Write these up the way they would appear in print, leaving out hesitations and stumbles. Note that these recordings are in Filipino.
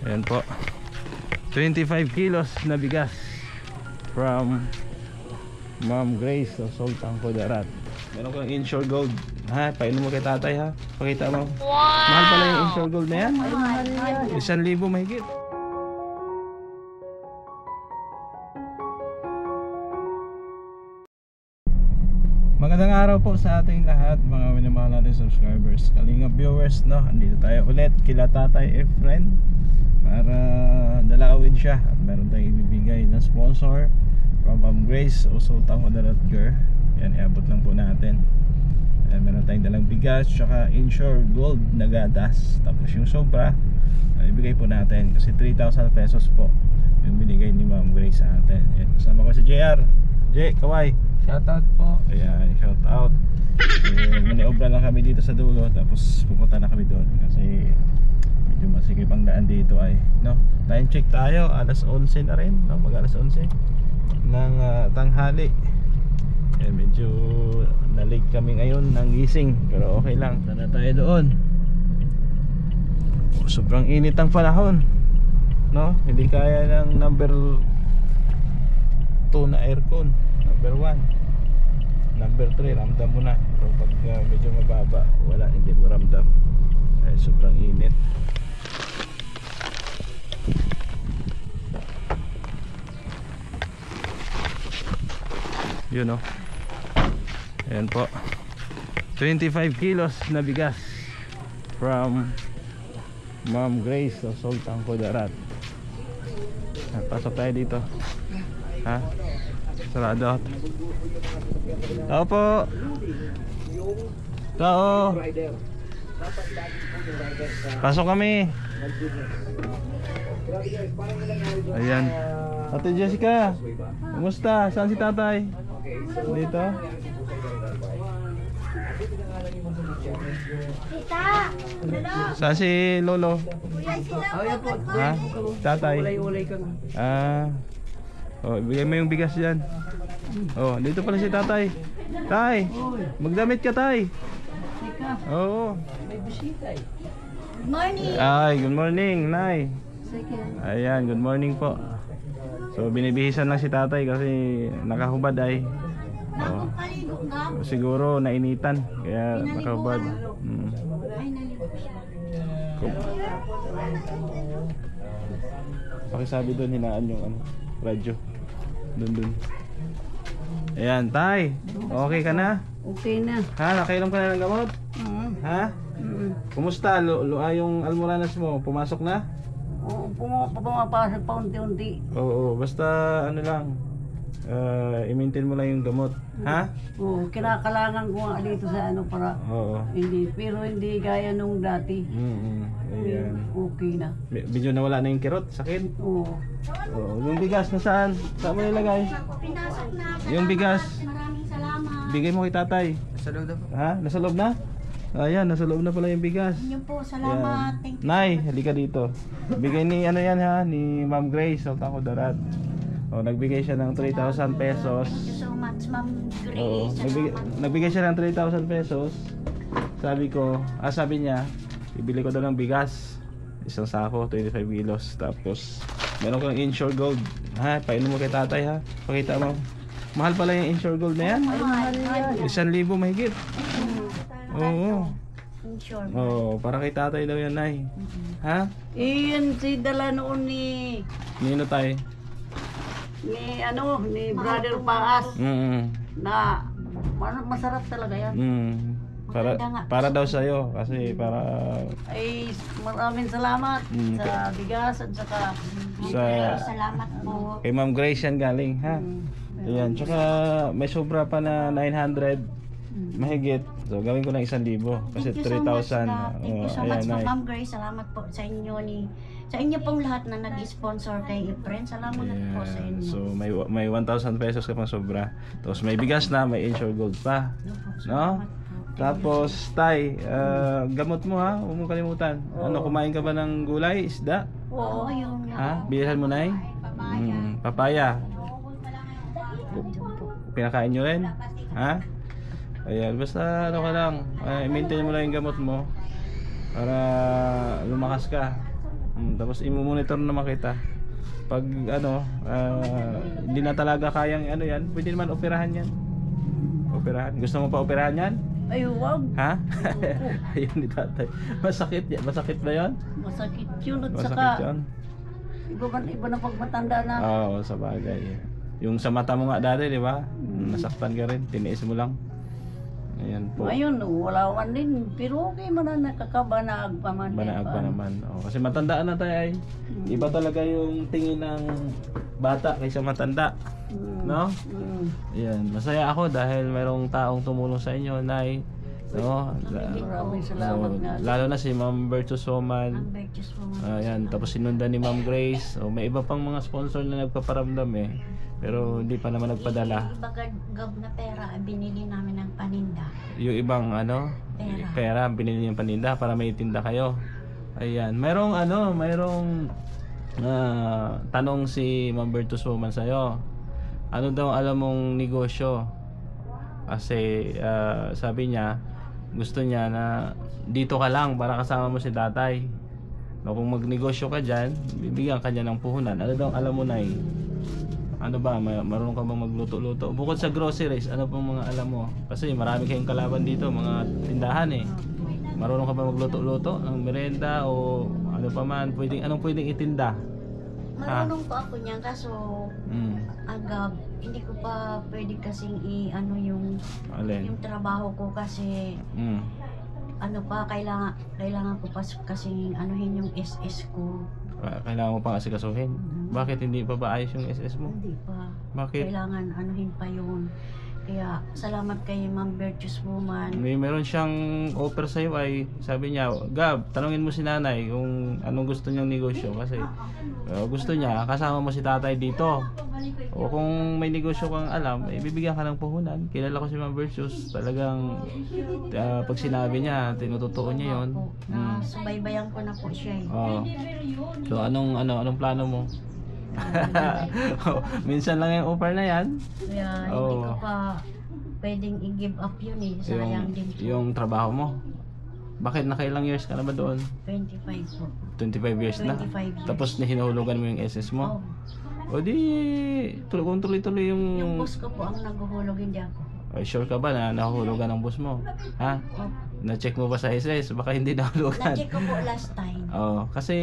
Ayan po, 25 kilos na bigas from Ma'am Grace o Sultan Kudarat. Meron ko ng Insure Gold. Ha, painom mo kay tatay ha. Pakita mo. Wow! Mahal pala yung Insure Gold na yan. 1,000 mahigit. Magandang araw po sa ating lahat, mga minamahal natin subscribers, Kalingap viewers, no? Andito tayo ulit kila Tatay Efren para dalawin siya at meron tayong ibibigay na sponsor from Ma'am Grace o Sultan Kudarat Girl. Yan, iabot lang po natin. Ayan, meron tayong dalang bigas tsaka Insure Gold na gatas. Tapos yung sobra ibigay po natin kasi 3,000 pesos po yung binigay ni Ma'am Grace sa atin. Ayan, kasama ko si JR. J, kaway. Shoutout po. Ayan, shoutout. So, maniobra lang kami dito sa dulo, tapos pupunta na kami doon kasi medyo masikip ang daan dito ay, no? Time check tayo, alas 11 na rin, no? Mag alas 11 ng tanghali. Eh, medyo nalig kami ngayon ng gising, pero okay lang, sana tayo doon. Sobrang init ang panahon, no? Hindi kaya ng number 2 na aircon. Number 1, number 3 ramdam mo na. Pero pag medyo mababa, wala, hindi mo ramdam. Eh, sobrang init. Yun o. Ayan po, 25 kilos na bigas from Ma'am Grace o Sultan Kudarat. Pasok tayo dito. Ha? Sarado. Tao po. Tao. Pasok kami. Ayan. Ate Jessica, kumusta? Saan si tatay? Dito. Saan si Lolo? Ha? Tatay. Oh, bigay mo yung bigas dyan. Oh, dito pala si tatay. Tay, magdamit ka tay. Oo. May bisita eh. Good morning. Ay, good morning, Nay. Ayan, good morning po. So, binibihisan lang si tatay kasi nakahubad ay. Oh. Siguro nainitan kaya nakahubad. Pakisabi doon, hinaan yung radyo. Dun. Ayan, tay. Okay ka na? Okay na. Ha? Nakainom ka na ng gamot? Ha? Kumusta? Yung almoranas mo, pumasok na? Oo, pumapasok pa unti-unti. Oo, basta ano lang, i-maintain mo lang yung gamot. Ha? Oo, kinakalangan ko nga dito sa para pero hindi gaya nung dati. Ayan. Okay na. Medyo nawala na yung kirot, sakit. Oo. Yung bigas nasaan? Saan mo nilagay? Pinasok na. Yung bigas, Maraming salamat. bigay mo kay tatay. Sa loob na po. Ha? Nasa loob na? Ayan, nasa loob na pala yung bigas. Inyo po, salamat. Ayan. Thank you. Nay, halika dito. Bigay ni yan ha, ni Ma'am Grace Sultan Kudarat. Oh, nagbigay siya ng 3,000 pesos. Thank you so much, Ma'am Grace. Oo, nagbigay siya ng 3,000 pesos. Sabi niya, ibili ko daw ng bigas. Isang sako, 25 kilos. Tapos, meron ko ng Insure Gold. Ha, painom mo kay tatay ha. Pakita mo. Mahal pala yung Insure Gold na yan. 1,000 mahigit. Oo. Insure. Oo, para kay tatay daw yan, Nay. Ha? Iyan si dala noon ni Nino tay? ni Brother Paas na masarap talaga yan. Para daw sa'yo kasi para Ay, maraming salamat sa bigas at saka Salamat po. kay Ma'am Grace yan galing, ha? Ayan, tsaka may sobra pa na 900 mahigit. So gawin ko ng 1,000 kasi 3,000. Thank you so much, Ma'am Grace. Salamat po sa inyo pong lahat na nag-sponsor kay Efren. Salamat po sa inyo. So may 1,000 pesos ka pang sobra. Tapos may bigas na, may Insure Gold pa. No? Tapos tay, gamot mo ha, huwag mong kalimutan. Ano, kumain ka ba ng gulay, isda? Oo, yung Ha? Bilhan mo na eh? Papaya. Pinakain nyo rin? Ha? Ayan, basta ano ka lang, i-maintain mo lang yung gamot mo para lumakas ka. Tapos i-monitor naman kita. Pag ano, hindi na talaga kayang ano yan, pwede naman operahan yan. Operahan. Gusto mo pa operahan yan? Ay, wag. Ha? Ayun ni tatay. Masakit yan. Masakit ba yan? Masakit yun. At Masakit saka, yan? iba na pag matanda na. Oo, sa bagay. Yung sa mata mo nga dati, di ba? Nasaktan ka rin. Tiniis mo lang. Ayan po. Ngayon, wala man din. Pero okay man na nakakabanaag pa man. Banaag pa naman. Oh, kasi matandaan na tayo ay. Iba talaga yung tingin ng bata kaysa matanda. No? Ayan. Masaya ako dahil mayroong taong tumulong sa inyo, Nay. No? Maraming salamat nga. Lalo na si Ma'am Bertus Woman. Ang Virtuous Woman. Ayan. Tapos sinundan ni Ma'am Grace. O, may iba pang mga sponsor na nagpaparamdam eh. Pero hindi pa naman nagpadala. Iba gab na pera, binili namin ng paninda. Yung ibang ano, pera binili yung paninda para may tinda kayo. Ayan, mayroong tanong si Ma'am Bertus Woman sa'yo. Ano daw alam mong negosyo? Kasi sabi niya, gusto niya na dito ka lang para kasama mo si tatay. No, kung magnegosyo ka dyan, bibigyan ka niya ng puhunan. Ano daw alam mo, Nay? Ano ba, marunong ka bang magluto-luto? Bukod sa groceries, ano pang mga alam mo? Kasi marami kayong kalaban dito, mga tindahan eh. Marunong ka ba magluto-luto ng merenda o ano pa man, anong pwedeng itinda? Marunong po ako niyan, kaso agab, hindi ko pa pwede kasing i-ano yung trabaho ko kasi ano pa, kailangan ko pa kasing anuhin yung SS ko. Kailangan mo pang asikasuhin. Bakit hindi pa ba ayos yung SS mo? Hindi pa. Bakit? Kailangan anuhin pa yun. Kaya salamat kay Ma'am Virtuous Woman. Meron siyang offer sa'yo ay sabi niya, Gab, tanungin mo si nanay kung anong gusto niyang negosyo kasi gusto niya kasama mo si tatay dito. O kung may negosyo kang alam, bibigyan ka ng puhunan. Kilala ko si Ma'am Virtuous. Talagang pag sinabi niya, tinututuon niya yun. Subaybayan ko na po siya eh. So anong plano mo? Minsan lang yung offer na yan. Kaya hindi ko pa pwedeng i-give up yun eh. Sayang din po. Yung trabaho mo. Bakit nakailang years ka na ba doon? 25 po. 25 years na? 25 years. Tapos hinahulugan mo yung SS mo? O di, kung tuloy-tuloy yung... Yung boss ko po ang naghuhulog, hindi ako. Ay, sure ka ba na nahulugan ng boss mo? Ha? Na-check mo ba sa SS? Baka hindi nahulugan. Na-check ko po last time. Kasi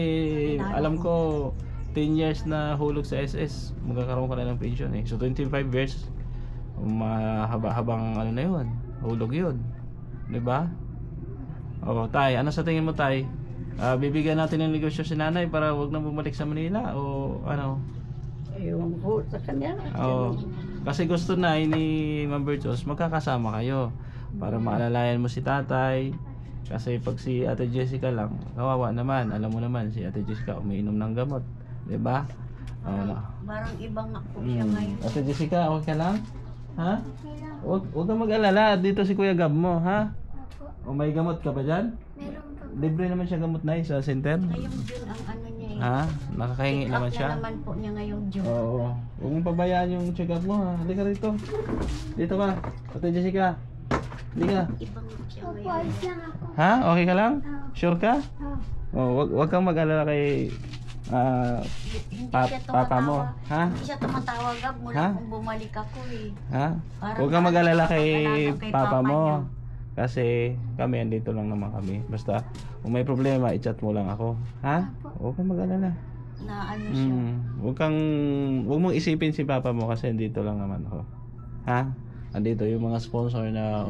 alam ko 10 years na hulog sa SS, magkakaroon ka na ng pension eh. So 25 years, mahaba-habang ano na yun, hulog yun. Diba? Tay, ano sa tingin mo, Tay? Bibigyan natin ng negosyo si nanay para wag na bumalik sa Manila o ano? Ewan po sa kanya. Kasi gusto na ni Ma'am Virtuous, magkakasama kayo para maalalayan mo si tatay. Kasi pag si Ate Jessica lang, kawawa naman. Alam mo naman, si Ate Jessica umiinom ng gamot. Diba? Parang ibang nga po siya ngayon. Ate Jessica, okay ka lang? Ha? Huwag kang mag-alala. Dito si Kuya Gab mo, ha? O may gamot ka ba dyan? Meron pa. Libre naman siya gamot na sa center. Ngayong June ang ano niya eh. Ha? Nakakahingi naman siya. naman po niya ngayong June. Oo. Huwag mong pabayaan yung check up mo, ha? Halika rito. Dito ka. Ate Jessica. Halika. Ibang siya ngayon. Ha? Okay ka lang? Sure ka? Huwag kang mag-alala kay Hindi siya papa mo. tumatawa. Ha? Hindi siya tumatawag ab mula Ha? kung bumalik ako eh. Ha? Parang Huwag kang mag-alala kay naalala kay papa papa mo. niyo. Kasi kami andito lang naman kami. Basta kung may problema, i-chat mo lang ako. Ha? Huwag kang mag-alala. Na ano siya. Huwag mong isipin si papa mo kasi andito lang naman ako. Ha? Andito yung mga sponsor na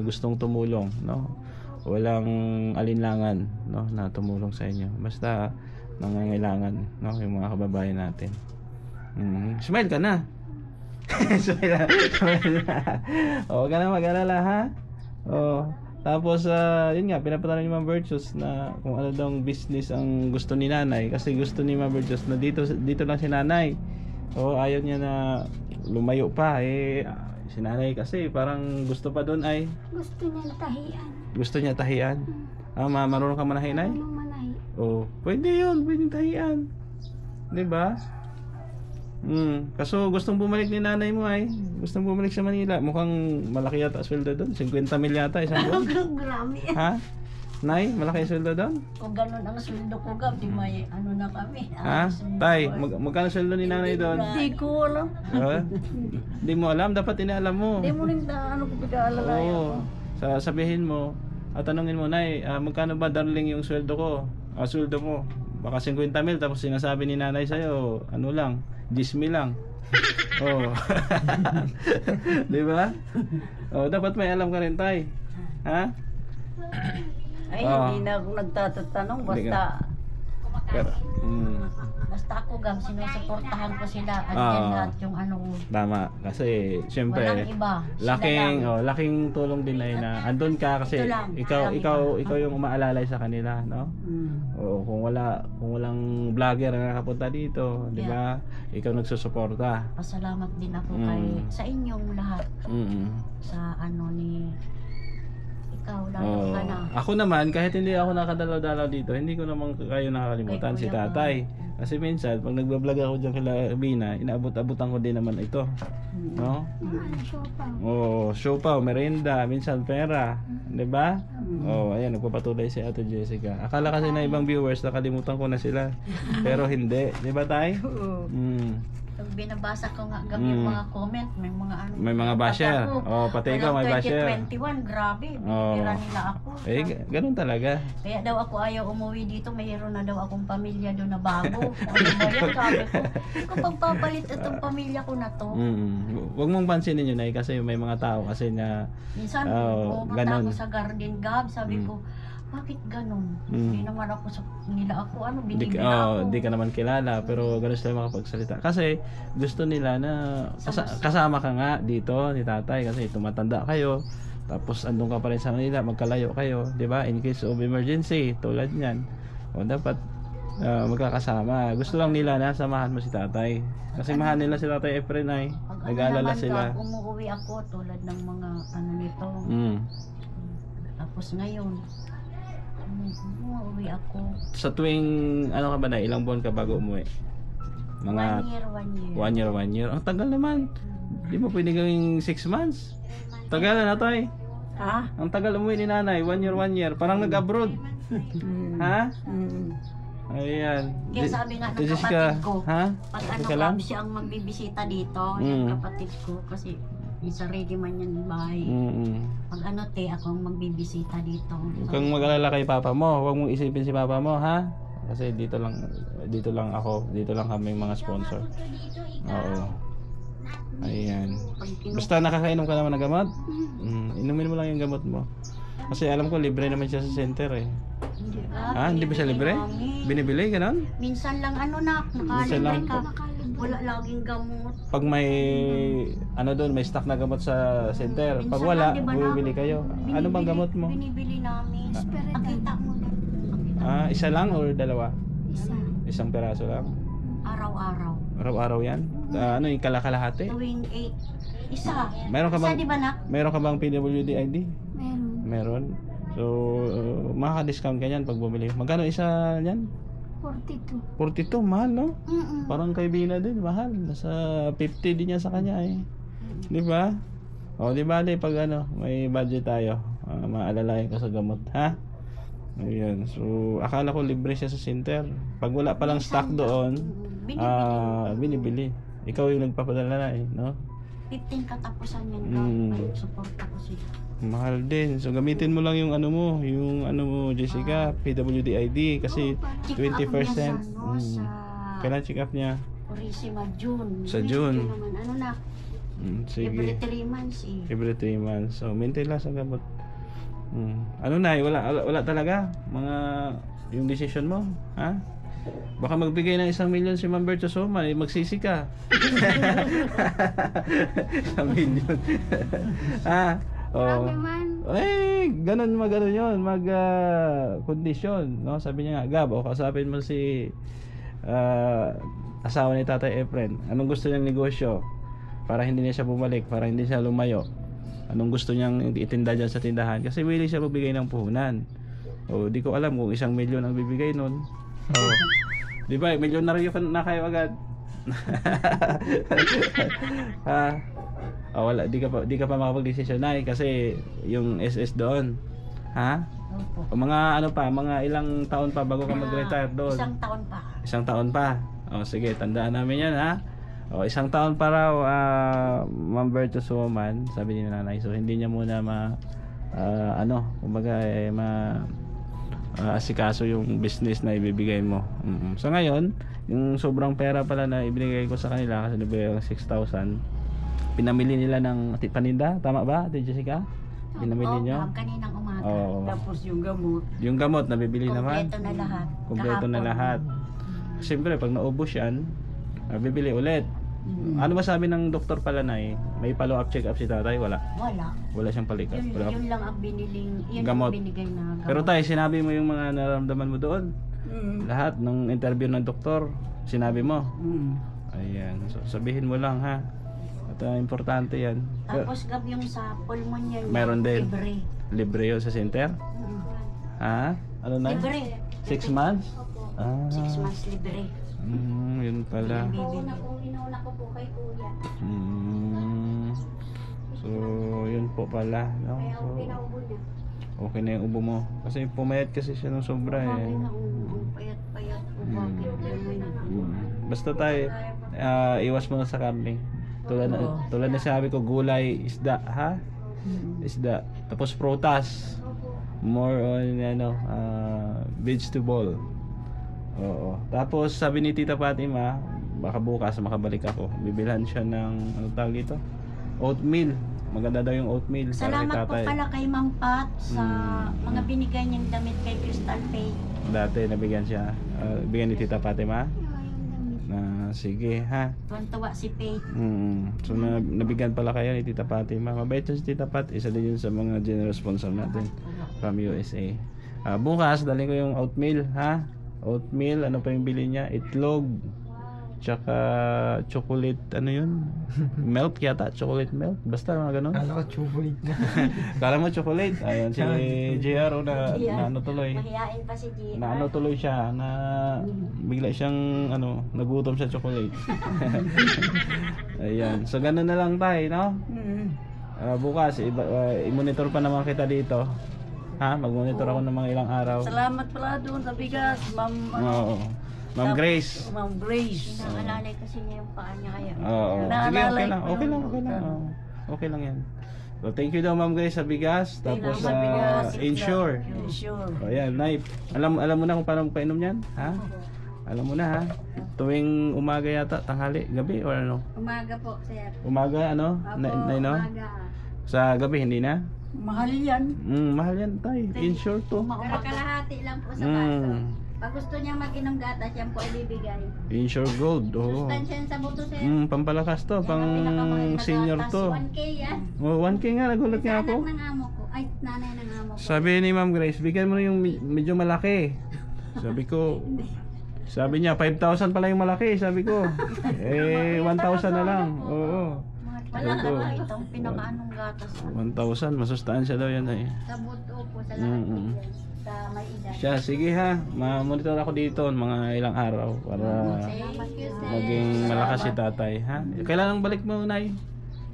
gustong tumulong, no? Walang alinlangan, no, na tumulong sa inyo. Basta nangangailangan, no, yung mga kababayan natin. Smile ka na. Smile na. Huwag ka na mag-alala, ha? Tapos yun nga, pinapatanong ni Ma'am Virtuous na kung ano daw business ang gusto ni nanay. Kasi gusto ni Ma'am Virtuous na dito lang si nanay. Ayaw niya na lumayo pa. Si nanay kasi parang gusto pa doon ay Gusto niya tahian. gusto niya tahian. Marunong ka manahin ay? Anong manahi? Pwede yun, pwedeng tahian. Diba? Kaso gustong bumalik ni nanay mo ay. Gustong bumalik sa Manila. Mukhang malaki yata sweldo doon. 50 mil yata isang buwan. Grabe. Ha? Nay, malaki yung sweldo doon? Kung ganun ang sweldo ko, Gab, di may ano na kami. Ha? Tay, magkano sweldo ni nanay doon? Hindi ko alam. Hindi mo alam, dapat inaalam mo. Hindi mo rin ano ko pagkaalala Oo. Sabihin mo, at tanungin mo, Nay, magkano ba darling yung sweldo ko? Sweldo mo. Baka 50,000 tapos sinasabi ni nanay sa'yo, ano lang, 10,000 lang. Oh. Di ba? Oh, dapat may alam ka rin, Tay. Ha? Ay, hindi na ako nagtatanong. Hindi Basta, Pero, Basta ako, Gab, sinusuportahan ko sila. At Ah. yan lahat yung ano ko. tama. Kasi, syempre, Walang iba. Sila laking lang. laking tulong din ay na andun ka kasi Ito lang, ikaw yung umaalalay sa kanila, no? Oo, kung walang vlogger na nakapunta dito, 'di ba? Ikaw nagsusuporta. Pasalamat din ako Mm. sa inyong lahat. Sa ano ni ikaw, lalo Oo. ka na. Ako naman, kahit hindi ako nakadalaw-dalaw dito, hindi ko naman kayo nakakalimutan, Kay si Kuya tatay. Kasi minsan, pag nagbablog ako dyan kila Bina, inaabot-abutan ko din naman ito. No? Oo, siopaw, merienda, minsan pera. 'Di ba? Oh, ayan, nagpapatuloy si Ate Jessica. Akala kasi na ibang viewers, nakalimutan ko na sila. Pero hindi. 'Di ba, tay? Pag binabasa ko nga Gab yung mga comment, may mga ano. May mga basher. Oh, pati ikaw may basher. 2021, grabe. Oo. Binira nila ako. Ganun talaga. Kaya daw ako ayaw umuwi dito, mayroon na daw akong pamilya doon na bago. Ano ba yan? Sabi ko, hindi ko pagpapalit itong pamilya ko na to. Huwag mong pansinin yun, ay kasi may mga tao kasi na Minsan, pumunta ganun. ako sa garden, Gab, sabi ko, bakit ganun? Hindi naman ako sa nila ako, ano, binibila ako. Di ka naman kilala, pero ganun sila makapagsalita. Kasi gusto nila na kasama ka nga dito ni tatay kasi tumatanda kayo. Tapos andun ka pa rin sa Manila, magkalayo kayo, 'di ba? In case of emergency, tulad niyan. O dapat magkakasama. Gusto lang nila na samahan mo si tatay. Kasi mahal nila si Tatay Efren ay. Pag Nag-aalala naman sila. Gab, umuwi ako tulad ng mga ano nito. Tapos ngayon, umuwi ako. Sa tuwing ano ka ba na, ilang buwan ka bago umuwi? Mga 1 year. 1 year. Ang tagal naman. Di mo pwede gawing 6 months? Tagal na tay. Ha? Ang tagal umuwi ni nanay. 1 year. Parang nag-abroad. Ha? Ayan. Kaya sabi nga ng Jessica, kapatid ko, ha? pag ano Teka lang. Gab, siya ang magbibisita dito, yung kapatid ko, kasi may sarili man yan bahay. Pag ano te, ako ang magbibisita dito. Huwag kang mag-alala kay papa mo. Huwag mong isipin si papa mo, ha? Kasi dito lang ako. Dito lang kami mga sponsor. Oo. Ayan. Basta nakakainom ka naman ng gamot? Inumin mo lang yung gamot mo. Kasi alam ko libre naman siya sa center eh. Hindi Hindi ba siya libre? Binibili, ganon? Minsan lang ano na, Minsan lang. nakalibre ka. Wala laging gamot. Pag may doon, may stock na gamot sa center. Pag Minsan wala, lang, di ba, bumibili kayo. Ano bang gamot mo? Binibili namin. Pakita mo na. Isa lang or dalawa? Isa. Isang peraso lang? Araw-araw. Araw-araw yan? Ano yung kalakalahati? Tuwing 8. Isa. Meron ka Isa bang di ba nak? Meron ka bang PWD ID? Meron. Meron. So, makaka-discount ka niyan pag bumili. Magkano isa niyan? 42. 42, mahal no? Mm-mm. Parang kay Bina din, mahal. Nasa 50 din yan sa kanya eh. Di ba? O, di ba pag may budget tayo, maalalayan ka sa gamot, ha? Ayun. So, akala ko libre siya sa center. Pag wala palang stock doon, binibili. Ikaw yung nagpapadala na eh, no? 15 katapusan yan ka. Support ako sila. Mahal din. So gamitin mo lang yung mo, Jessica, PWD ID kasi Check up 20%. niya sa, sa Kailan check up niya? Purisima, June. Sa June. Naman, ano na, Sige. every 3 months eh. Every 3 months. So maintain lang sa gamot. Ano na, wala talaga mga yung decision mo, ha? Baka magbigay ng 1 million si Ma'am Bertosoma, magsisi ka. 1 million. Ha? Oh. Ganun yun, condition, no? Sabi niya nga, Gab, kausapin mo si asawa ni Tatay Efren. Anong gusto niyang negosyo? Para hindi niya siya bumalik, para hindi siya lumayo. Anong gusto niyang itinda dyan sa tindahan? Kasi willing siya magbigay ng puhunan. O, di ko alam kung 1 million ang bibigay nun. Oh. Di ba, milyonaryo na kayo agad. Ha? Wala, di ka pa makapag-desisyon na kasi yung SS doon. Ha? Opo. O mga ano pa, mga ilang taon pa bago ka mag-retire doon? Isang taon pa. Isang taon pa. O sige, tandaan namin yan ha. O isang taon pa raw, Ma'am Virtuous Woman, sabi ni nanay. So hindi niya muna kumbaga asikaso yung business na ibibigay mo. So ngayon, yung sobrang pera pala na ibinigay ko sa kanila, kasi nabigay ko 6,000, pinamili nila ng paninda, tama ba, Ate Jessica? Pinamili nyo? Ma'am, kaninang umaga. Oo. Tapos yung gamot. Yung gamot nabibili naman. Kompleto na lahat. Kompleto na Kahapon. lahat. Siyempre pag naubos yan, bibili ulit. Ano ba sabi ng doktor pala na may follow-up check-up si tatay? Wala. Wala siyang palikap. Yun lang ang biniling, yun Gamot. ang binigay na gamot. Pero tayo, sinabi mo yung mga nararamdaman mo doon. Lahat ng interview ng doktor, sinabi mo. Ayan. So, sabihin mo lang ha. At importante yan. Tapos gab yung sa pulmonya niya, Meron din. libre. Libre yun sa center? Ha? Ano na? Libre. 6 months? 6 months libre. Yun pala. Inuna ko po kay kuya. So, yun po pala. No? So, okay na yung ubo mo. Kasi pumayat kasi siya ng sobra eh. Payat-payat po. Basta tayo, iwas mo na sa karne. Tulad na sabi ko, gulay, isda, ha? Isda. Tapos prutas. More on vegetable. Oo. Tapos sabi ni Tita Fatima, baka bukas makabalik ako. Bibilhan siya ng ano tawag dito? Oatmeal. Maganda daw yung oatmeal para kay Salamat po tatay. pala kay Ma'am Pat sa mga binigay niyang damit kay Crystal Faith. Dati nabigyan siya. Bigyan ni Tita Fatima. Na sige ha. Tuwan-tuwa si Faith. So nabigyan pala kayo ni Tita Fatima. Mabait siya si Tita Pat. Isa din yun sa mga generous sponsor natin from USA. Bukas dali ko yung oatmeal ha. Oatmeal, ano pa yung bili niya? Itlog. Tsaka chocolate, ano yun? Milk yata, chocolate milk. Basta mga ganun. Kala ko chocolate na. Kala mo chocolate. Ayun si JR na ano tuloy. Mahihain pa si Gia. Na ano tuloy siya na bigla siyang nagutom sa chocolate. Ayan. So ganun na lang tayo, no? Bukas i-monitor pa naman kita dito. Ha? Mag-monitor ako ng mga ilang araw. Salamat pala doon sa bigas, Ma'am. Oo. Ma'am Grace. Ma'am Grace. Inaalalay kasi niya yung paa niya kaya. Oo. Sige, Naalala okay lang. ko Okay lang, yun. okay lang. Oo. Okay lang yan. So thank you daw Ma'am Grace sa bigas. Tapos Sa bigas. insure. Insure. O yan, Nay. Alam mo na kung paano painom yan? Ha? Alam mo na ha? Tuwing umaga yata, tanghali, gabi or ano? Umaga po, sir. Umaga ano? Nay, no? Umaga. Sa gabi hindi na? Mahal yan. Mahal yan tay. Insure to. Kalahati lang po sa baso. Pag gusto niya mag-inom gatas, yan po ibibigay. Insure gold. Oo. Sustansya yan sa buto, sir. Pampalakas to, Yan pang ang pinakamahal na senior gatas. to. 1K yan. 1K nga, nagulat Sa nga anak ako. ng amo ko. Ay, nanay ng amo ko. Sabi ni Ma'am Grace, bigyan mo na yung medyo malaki. Sabi niya, 5,000 pala yung malaki. Sabi ko, 1,000 na lang. Oo. Wala Ito. na ba itong pinakaanong gatas? 1,000, masustansya daw yan eh. Sa buto po, sa lahat po yan. Sa may edad. Siya, sige ha. Ma-monitor ako dito mga ilang araw para Thank you, sir. maging malakas si tatay. Ha? Kailan ang balik mo, Nay?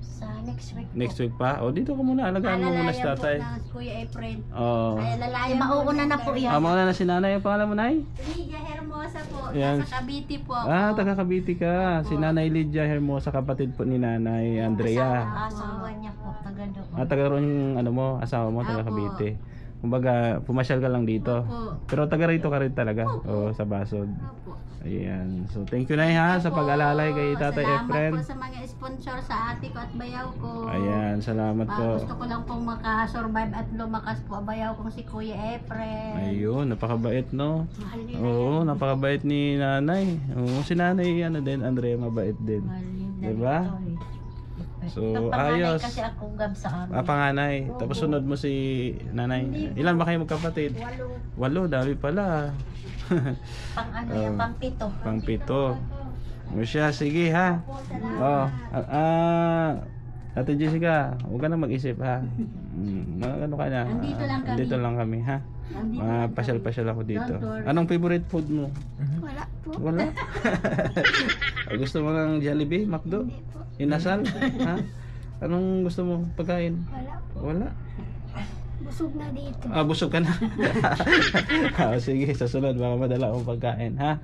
Sa next week po. Next week pa? O dito ka muna, alagaan mo muna si tatay. Alalayan po ng Kuya Efren. Oo. Ay, alalayan. Mauuna na po yan. Mauna na si nanay. Ang pangalan mo, Nay? Lydia Hermosa po. Yan. Nasa Cavite po ako. Taga Cavite ka. Si Nanay Lydia Hermosa, kapatid po ni Nanay Andrea. Asawa niya po, taga doon. Taga roon yung asawa mo, taga Apo. Cavite. Kumbaga, pumasyal ka lang dito. Opo. Pero taga rito ka rin talaga. Oo, sa Basod. Opo. Ayan. So, thank you Nay ha sa pag-alalay kay Tatay Efren. Salamat po sa mga sponsor sa ate ko at bayaw ko. Ayan, salamat po. Gusto ko lang pong makasurvive at lumakas po bayaw kong si Kuya Efren. Ayun, napakabait no. Mahal nila Oo, napakabait ni Nanay. Oo, si Nanay din, Andrea, mabait din. Mahal nila Diba? ito eh. So, Ito panganay ayos. kasi akong gab sa amin. Panganay. Tapos sunod mo si Nanay. Ilan ba kayo magkapatid? 8, dami pala. Pang ano yan, pang pito. Pang-7. O siya, sige ha. Oh, Ate Jessica, huwag ka na mag-isip ha. Ano ka na? Nandito lang kami. Nandito lang kami ha. Pasyal-pasyal ako dito. Anong favorite food mo? Wala po. Wala. Gusto mo ng Jollibee, McDo? Inasal? Ha? Anong gusto mo pagkain? Wala po. Wala. Busog na dito. Busog ka na. Sige, sa sunod baka madala akong pagkain, ha?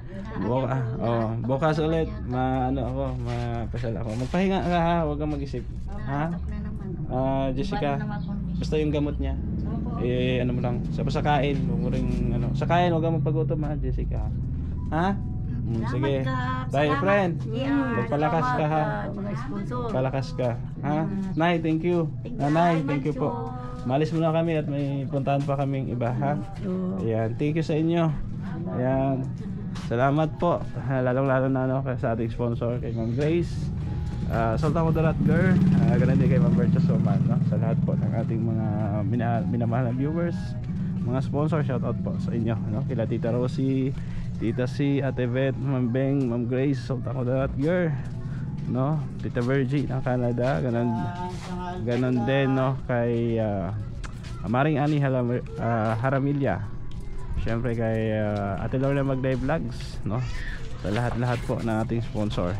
Bukas ulit, mapasal ako. Magpahinga ka, ha? Huwag kang mag-isip. Ha? Jessica, basta yung gamot niya. Ano mo lang, sa kain, huwag mo ring, sa kain, huwag kang magpagutom, ha, Jessica. Ha? Sige. Tayo, friend. Magpalakas ka, ha? Palakas ka. Ha? Nay, thank you. Nanay, thank you po. Malis muna kami at may puntahan pa kaming iba, ha? Ayan, thank you sa inyo. Ayan. Salamat po. Lalong-lalo na sa ating sponsor, kay Ma'am Grace. Sultan Kudarat Girl. Ganun din kay Ma'am Bercha Soman, no? Sa lahat po ng ating mga minamahal na viewers, mga sponsor, shoutout po sa inyo, no? Kila Tita Rosie, Tita C, Ate Vet, Ma'am Beng, Ma'am Grace, Sultan Kudarat Girl, no? Tita Virgie ng Canada, ganun din, no? Kay Maring Ani Haramilya, syempre kay Ate Lorna Magday Vlogs, no? Sa lahat-lahat po ng ating sponsor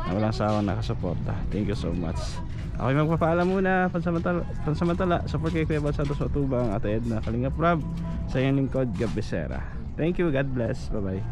na walang sawang nakasuporta. Thank you so much. Ako'y magpapaalam muna. Pansamantala, support kay Kuya Bal Santos Matubang, Ate Edna Kalingap Rob, sa iyong lingkod, Gab Becerra. Thank you, God bless, bye bye.